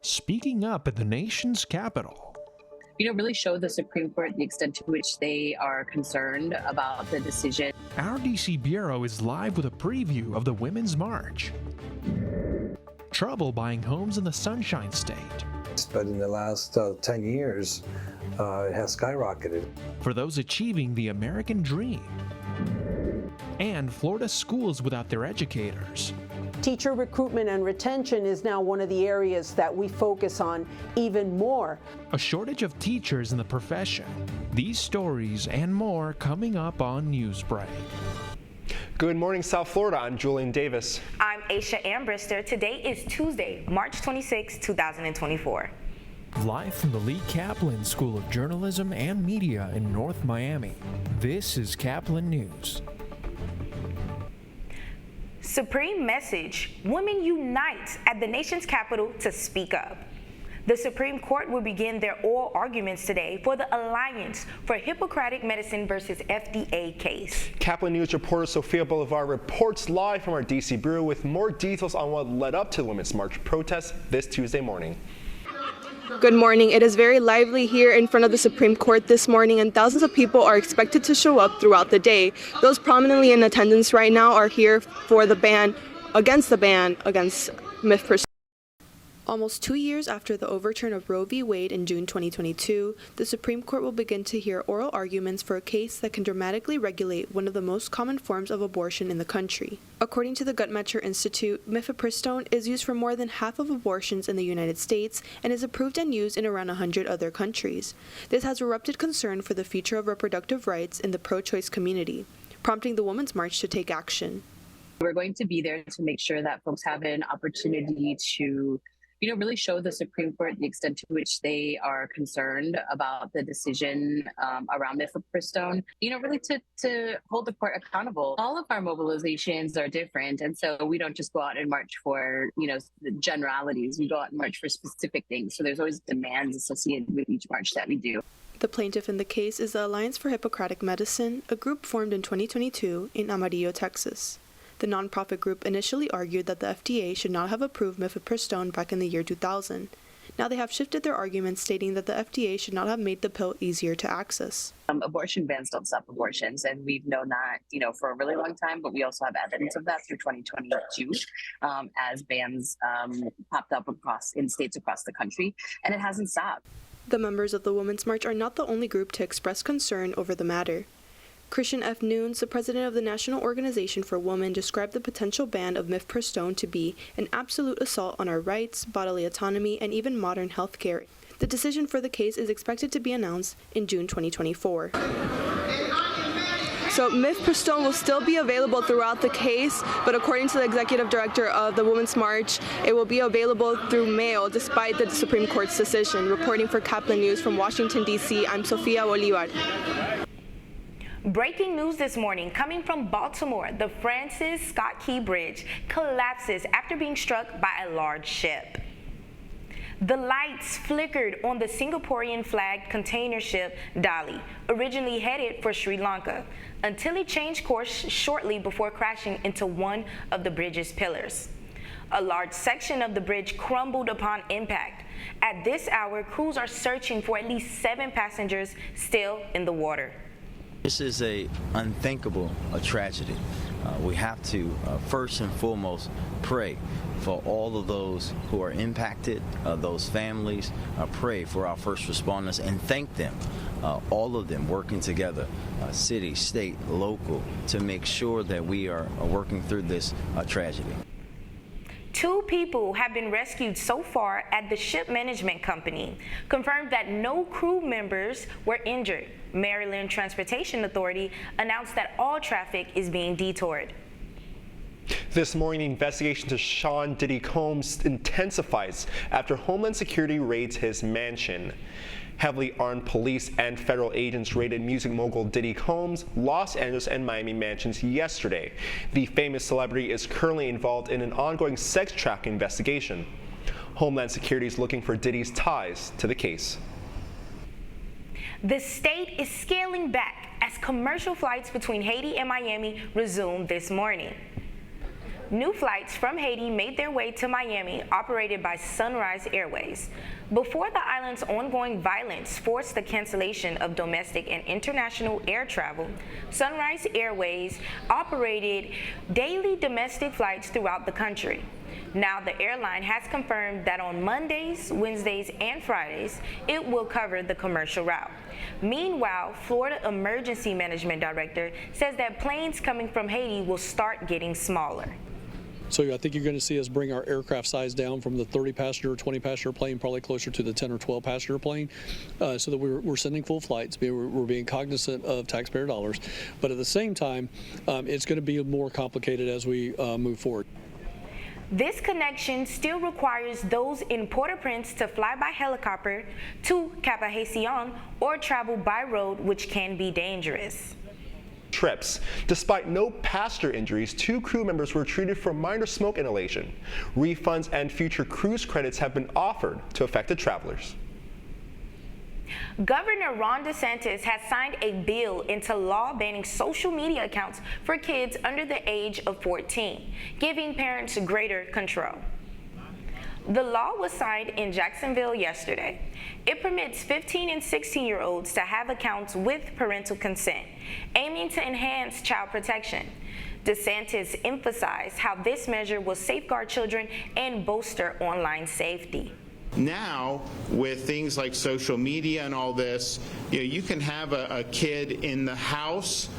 speaking up at the nation's capital. Really show the Supreme Court the extent to which they are concerned about the decision. Our DC Bureau is live with a preview of the Women's March. Trouble buying homes in the Sunshine State. But in the last 10 years, it has skyrocketed. For those achieving the American dream. And Florida schools without their educators. Teacher recruitment and retention is now one of the areas that we focus on even more. A shortage of teachers in the profession. These stories and more coming up on Newsbreak. Good morning, South Florida. I'm Julian Davis. I'm Aisha Ambrister. Today is Tuesday, March 26, 2024. Live from the Lee Kaplan School of Journalism and Media in North Miami, this is Caplin News. Supreme message: women unite at the nation's capital to speak up. The Supreme Court will begin their oral arguments today for the Alliance for Hippocratic Medicine versus FDA case. Caplin News reporter Sophia Bolivar reports live from our DC Bureau with more details on what led up to the Women's March protest this Tuesday morning. Good morning. It is very lively here in front of the Supreme Court this morning, and thousands of people are expected to show up throughout the day. Those prominently in attendance right now are here for the ban against MIF. Almost 2 years after the overturn of Roe v. Wade in June 2022, the Supreme Court will begin to hear oral arguments for a case that can dramatically regulate one of the most common forms of abortion in the country. According to the Guttmacher Institute, mifepristone is used for more than half of abortions in the United States and is approved and used in around 100 other countries. This has erupted concern for the future of reproductive rights in the pro-choice community, prompting the Women's March to take action. We're going to be there to make sure that folks have an opportunity to really show the Supreme Court the extent to which they are concerned about the decision around mifepristone, really to hold the court accountable. All of our mobilizations are different, and so we don't just go out and march for, the generalities. We go out and march for specific things. So there's always demands associated with each march that we do. The plaintiff in the case is the Alliance for Hippocratic Medicine, a group formed in 2022 in Amarillo, Texas. The nonprofit group initially argued that the FDA should not have approved mifepristone back in the year 2000. Now they have shifted their arguments, stating that the FDA should not have made the pill easier to access. Abortion bans don't stop abortions, and we've known that, for a really long time, but we also have evidence of that through 2022 as bans popped up in states across the country, and it hasn't stopped. The members of the Women's March are not the only group to express concern over the matter. Christian F. Nunes, the president of the National Organization for Women, described the potential ban of mifepristone to be an absolute assault on our rights, bodily autonomy, and even modern health care. The decision for the case is expected to be announced in June 2024. So mifepristone will still be available throughout the case, but according to the executive director of the Women's March, it will be available through mail despite the Supreme Court's decision. Reporting for Caplin News from Washington, D.C., I'm Sofia Bolivar. Breaking news this morning coming from Baltimore. The Francis Scott Key Bridge collapses after being struck by a large ship. The lights flickered on the Singaporean flagged container ship Dali, originally headed for Sri Lanka, until it changed course shortly before crashing into one of the bridge's pillars. A large section of the bridge crumbled upon impact. At this hour, crews are searching for at least 7 passengers still in the water. This is a unthinkable tragedy. We have to first and foremost pray for all of those who are impacted, those families. Pray for our first responders and thank them, all of them working together, city, state, local, to make sure that we are working through this tragedy. 2 people have been rescued so far at the ship management company. Confirmed that no crew members were injured. Maryland Transportation Authority announced that all traffic is being detoured. This morning, the investigation to Sean Diddy Combs intensifies after Homeland Security raids his mansion. Heavily armed police and federal agents raided music mogul Diddy Combs' Los Angeles and Miami mansions yesterday. The famous celebrity is currently involved in an ongoing sex trafficking investigation. Homeland Security is looking for Diddy's ties to the case. The state is scaling back as commercial flights between Haiti and Miami resume this morning. New flights from Haiti made their way to Miami, operated by Sunrise Airways. Before the island's ongoing violence forced the cancellation of domestic and international air travel, Sunrise Airways operated daily domestic flights throughout the country. Now the airline has confirmed that on Mondays, Wednesdays, and Fridays, it will cover the commercial route. Meanwhile, Florida Emergency Management Director says that planes coming from Haiti will start getting smaller. So I think you're going to see us bring our aircraft size down from the 30-passenger or 20-passenger plane, probably closer to the 10 or 12-passenger plane, so that we're sending full flights. We're being cognizant of taxpayer dollars, but at the same time, it's going to be more complicated as we move forward. This connection still requires those in Port-au-Prince to fly by helicopter to Cap-Haïtien or travel by road, which can be dangerous. Trips. Despite no passenger injuries, 2 crew members were treated for minor smoke inhalation. Refunds and future cruise credits have been offered to affected travelers. Governor Ron DeSantis has signed a bill into law banning social media accounts for kids under the age of 14, giving parents greater control. The law was signed in Jacksonville yesterday. It permits 15 and 16-year-olds to have accounts with parental consent, aiming to enhance child protection. DeSantis emphasized how this measure will safeguard children and bolster online safety. Now, with things like social media and all this, you can have a kid in the house,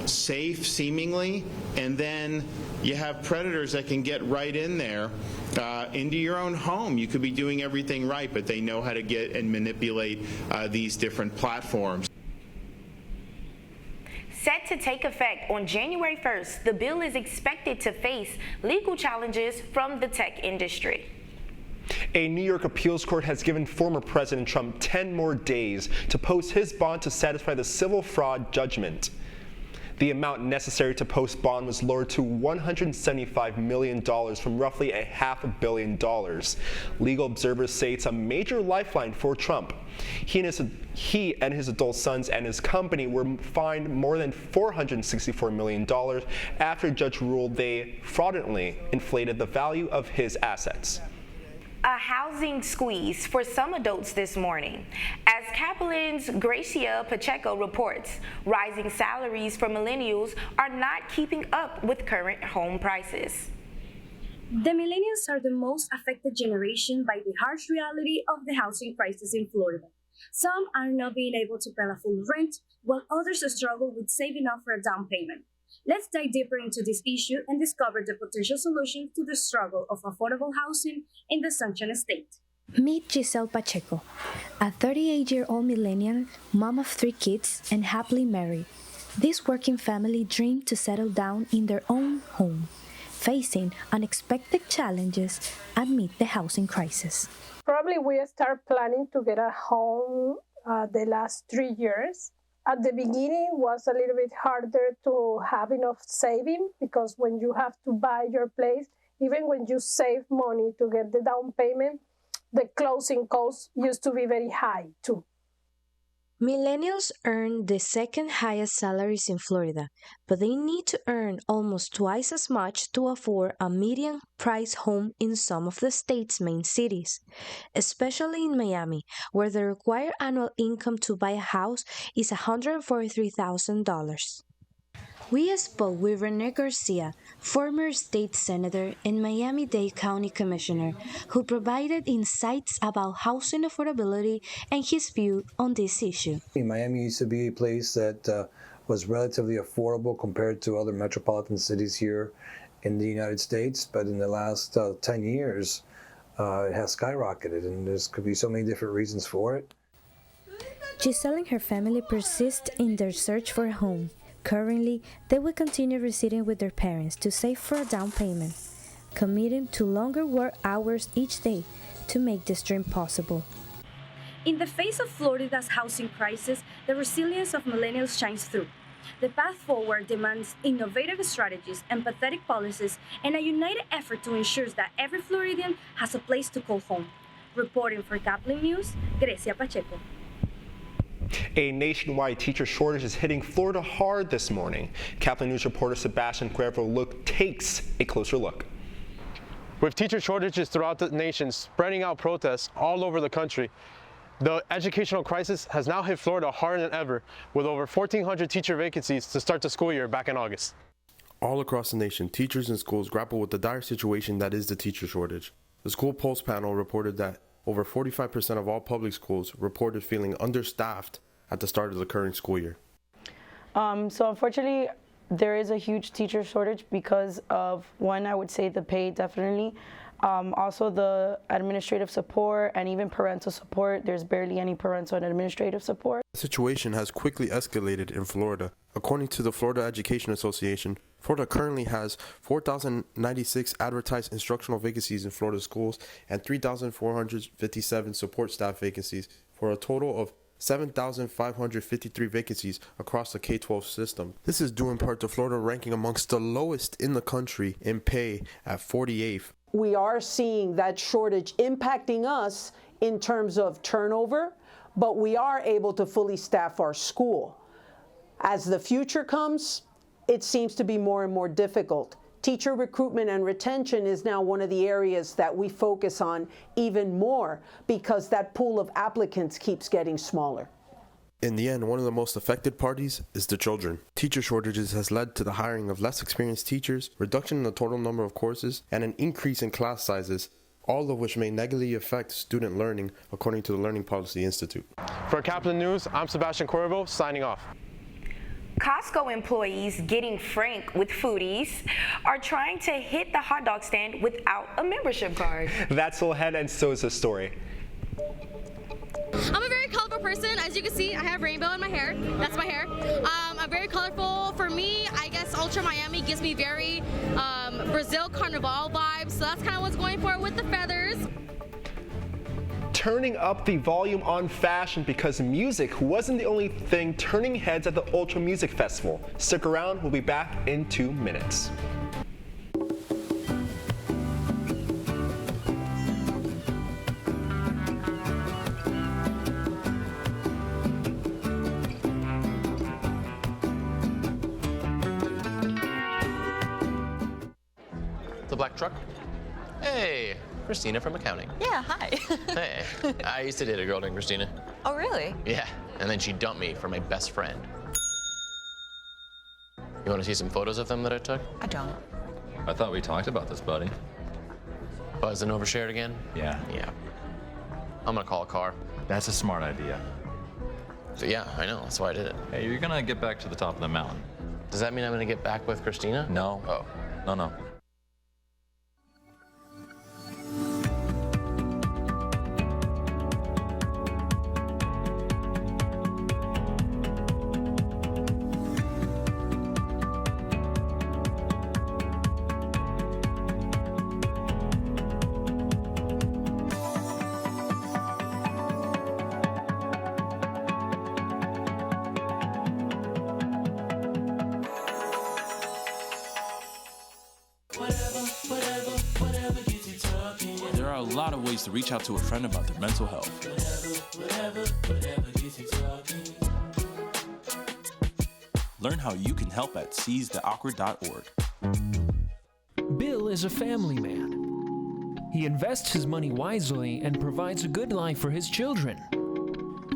safe seemingly, and then you have predators that can get right in there into your own home. You could be doing everything right, but they know how to get and manipulate these different platforms. Set to take effect on January 1st, the bill is expected to face legal challenges from the tech industry. A New York appeals court has given former President Trump 10 more days to post his bond to satisfy the civil fraud judgment. The amount necessary to post bond was lowered to $175 million from roughly $500 million. Legal observers say it's a major lifeline for Trump. He and his adult sons and his company were fined more than $464 million after a judge ruled they fraudulently inflated the value of his assets. A housing squeeze for some adults this morning. As Caplin's Gracia Pacheco reports, rising salaries for millennials are not keeping up with current home prices. The millennials are the most affected generation by the harsh reality of the housing crisis in Florida. Some are not being able to pay a full rent, while others struggle with saving up for a down payment. Let's dive deeper into this issue and discover the potential solutions to the struggle of affordable housing in the Sunshine State. Meet Giselle Pacheco, a 38-year-old millennial, mom of 3 kids, and happily married. This working family dreamed to settle down in their own home, facing unexpected challenges amid the housing crisis. Probably we start planning to get a home the last 3 years. At the beginning was a little bit harder to have enough saving because when you have to buy your place, even when you save money to get the down payment, the closing costs used to be very high too. Millennials earn the second highest salaries in Florida, but they need to earn almost twice as much to afford a median price home in some of the state's main cities, especially in Miami, where the required annual income to buy a house is $143,000. We spoke with Rene Garcia, former state senator and Miami-Dade County Commissioner, who provided insights about housing affordability and his view on this issue. Miami used to be a place that was relatively affordable compared to other metropolitan cities here in the United States, but in the last 10 years, it has skyrocketed, and there could be so many different reasons for it. Giselle and her family persist in their search for a home. Currently, they will continue residing with their parents to save for a down payment, committing to longer work hours each day to make this dream possible. In the face of Florida's housing crisis, the resilience of millennials shines through. The path forward demands innovative strategies, empathetic policies, and a united effort to ensure that every Floridian has a place to call home. Reporting for Caplin News, Gracia Pacheco. A nationwide teacher shortage is hitting Florida hard this morning. Caplin News reporter Sebastian Cuervo takes a closer look. With teacher shortages throughout the nation spreading out protests all over the country, the educational crisis has now hit Florida harder than ever, with over 1,400 teacher vacancies to start the school year back in August. All across the nation, teachers and schools grapple with the dire situation that is the teacher shortage. The School Pulse panel reported that over 45% of all public schools reported feeling understaffed at the start of the current school year. So unfortunately, there is a huge teacher shortage because of, one, I would say the pay definitely. Also the administrative support and even parental support. There's barely any parental and administrative support. The situation has quickly escalated in Florida. According to the Florida Education Association, Florida currently has 4,096 advertised instructional vacancies in Florida schools and 3,457 support staff vacancies, for a total of 7,553 vacancies across the K-12 system. This is due in part to Florida ranking amongst the lowest in the country in pay at 48th. We are seeing that shortage impacting us in terms of turnover, but we are able to fully staff our school. As the future comes, it seems to be more and more difficult. Teacher recruitment and retention is now one of the areas that we focus on even more because that pool of applicants keeps getting smaller. In the end, one of the most affected parties is the children. Teacher shortages has led to the hiring of less experienced teachers, reduction in the total number of courses, and an increase in class sizes, all of which may negatively affect student learning, according to the Learning Policy Institute. For Caplin News, I'm Sebastian Cuervo, signing off. Costco employees, getting frank with foodies, are trying to hit the hot dog stand without a membership card. That's all ahead, and so is the story. I'm a very colorful person. As you can see, I have rainbow in my hair. That's my hair. I'm very colorful. For me, I guess Ultra Miami gives me very Brazil Carnival vibes. So that's kind of what's going for with the feathers. Turning up the volume on fashion because music wasn't the only thing turning heads at the Ultra Music Festival. Stick around, we'll be back in 2 minutes. The black truck? Hey, Christina from accounting. Yeah, hi. Hey, I used to date a girl named Christina. Oh, really? Yeah, and then she dumped me for my best friend. You want to see some photos of them that I took? I don't. I thought we talked about this, buddy. Buzz and overshared again? Yeah. Yeah. I'm gonna call a car. That's a smart idea. So yeah, I know, that's why I did it. Hey, you're gonna get back to the top of the mountain. Does that mean I'm gonna get back with Christina? No. Oh. No. There are a lot of ways to reach out to a friend about their mental health. Learn how you can help at seizetheawkward.org. Bill is a family man. He invests his money wisely and provides a good life for his children.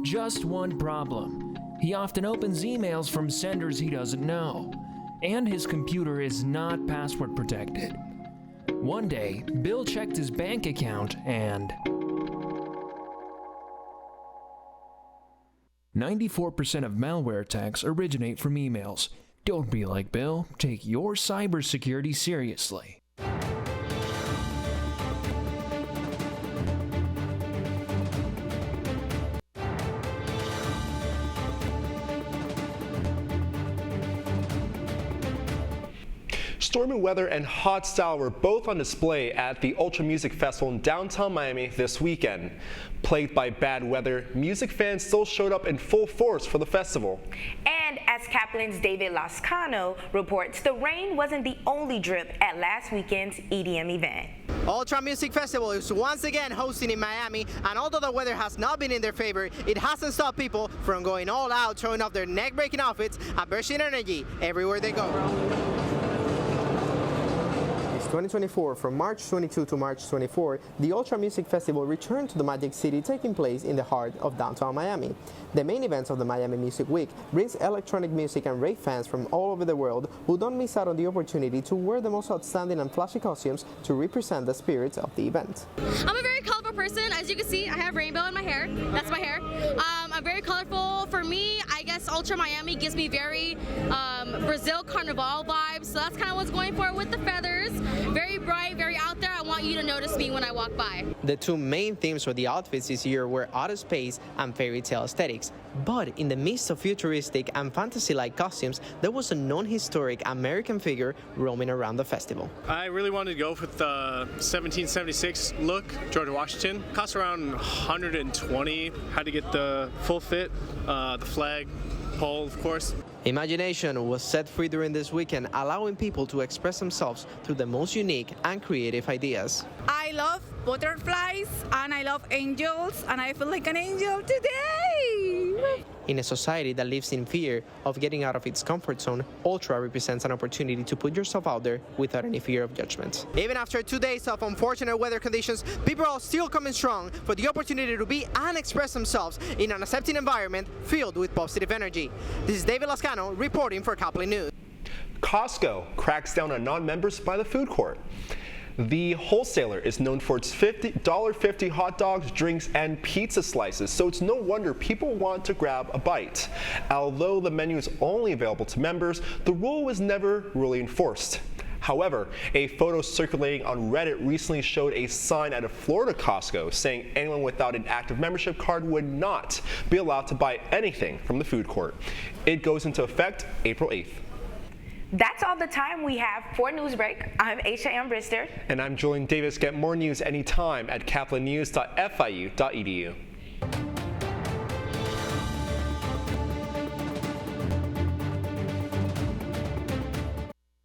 Just one problem. He often opens emails from senders he doesn't know, and his computer is not password protected. One day, Bill checked his bank account and 94% of malware attacks originate from emails. Don't be like Bill. Take your cybersecurity seriously. Stormy weather and hot style were both on display at the Ultra Music Festival in downtown Miami this weekend. Plagued by bad weather, music fans still showed up in full force for the festival. And as Caplin's David Lascano reports, the rain wasn't the only drip at last weekend's EDM event. Ultra Music Festival is once again hosting in Miami, and although the weather has not been in their favor, it hasn't stopped people from going all out, showing off their neck-breaking outfits and bursting energy everywhere they go. 2024, from March 22 to March 24, the Ultra Music Festival returned to the Magic City, taking place in the heart of downtown Miami. The main events of the Miami Music Week brings electronic music and rave fans from all over the world who don't miss out on the opportunity to wear the most outstanding and flashy costumes to represent the spirits of the event. I'm a very colorful person. As you can see, I have rainbow in my hair. That's my hair. I'm very colorful. For me, I guess Ultra Miami gives me very Brazil Carnival vibes. So that's kind of what's going for with the feathers. Very bright, very out there. I want you to notice me when I walk by. The two main themes for the outfits this year were outer space and fairy tale aesthetics. But in the midst of futuristic and fantasy-like costumes, there was a non-historic American figure roaming around the festival. I really wanted to go with the 1776 look, George Washington. Cost around $120. Had to get the full fit, the flag, pole, of course. Imagination was set free during this weekend, allowing people to express themselves through the most unique and creative ideas. I love butterflies and I love angels, and I feel like an angel today. In a society that lives in fear of getting out of its comfort zone, Ultra represents an opportunity to put yourself out there without any fear of judgment. Even after 2 days of unfortunate weather conditions, people are still coming strong for the opportunity to be and express themselves in an accepting environment filled with positive energy. This is David Lascano reporting for Caplin News. Costco cracks down on non-members by the food court. The wholesaler is known for its $50 hot dogs, drinks, and pizza slices, so it's no wonder people want to grab a bite. Although the menu is only available to members, the rule was never really enforced. However, a photo circulating on Reddit recently showed a sign at a Florida Costco saying anyone without an active membership card would not be allowed to buy anything from the food court. It goes into effect April 8th. That's all the time we have for Newsbreak. I'm Aisha Ambrister. And I'm Julian Davis. Get more news anytime at caplinnews.fiu.edu.